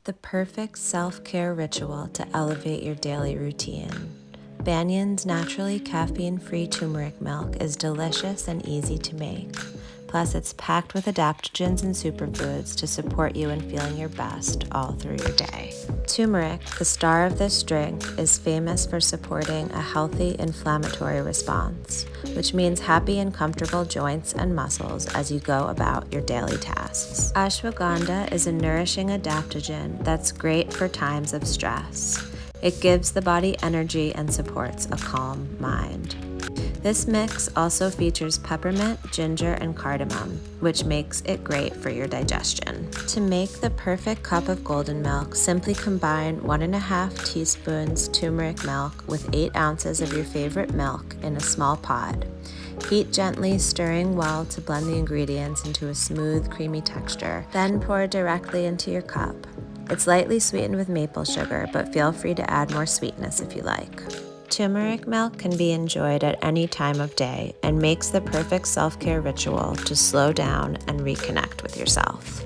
The perfect self-care ritual to elevate your daily routine. Banyan's naturally caffeine-free turmeric milk is delicious and easy to make. Plus, it's packed with adaptogens and superfoods to support you in feeling your best all through your day. Turmeric, the star of this drink, is famous for supporting a healthy inflammatory response, which means happy and comfortable joints and muscles as you go about your daily tasks. Ashwagandha is a nourishing adaptogen that's great for times of stress. It gives the body energy and supports a calm mind. This mix also features peppermint, ginger, and cardamom, which makes it great for your digestion. To make the perfect cup of golden milk, simply combine 1.5 teaspoons turmeric milk with 8 ounces of your favorite milk in a small pot. Heat gently, stirring well to blend the ingredients into a smooth, creamy texture. Then pour directly into your cup. It's lightly sweetened with maple sugar, but feel free to add more sweetness if you like. Turmeric milk can be enjoyed at any time of day and makes the perfect self-care ritual to slow down and reconnect with yourself.